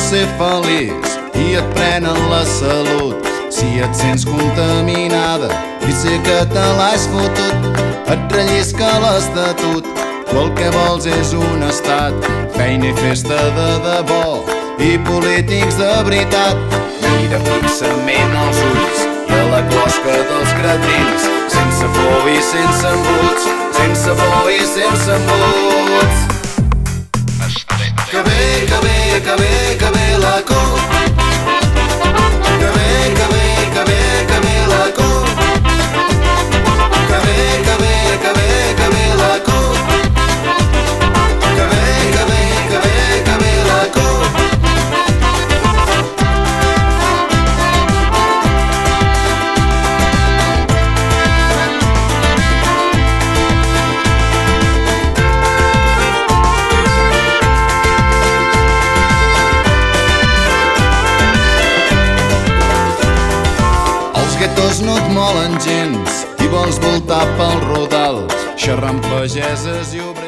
ser feliç i et prenen la salut. Si et sents contaminada i sé que te l'has fotut, et rellisca l'Estatut. Tu el que vols és un estat, feina i festa de debò i polítics de veritat. Mira fixament als ulls i a la closca dels cretins, sense por i sense embuts, sense por i sense embuts. Que bé, que bé, que bé, que bé la cor. Que bé, que bé, que bé, que bé la cor. Que bé, que bé, que bé, que bé la cor. Que bé, que bé, que bé, que bé la cor. Els guetos no et molen gens i vols voltar pel rodal, xerrant pageses i obrers.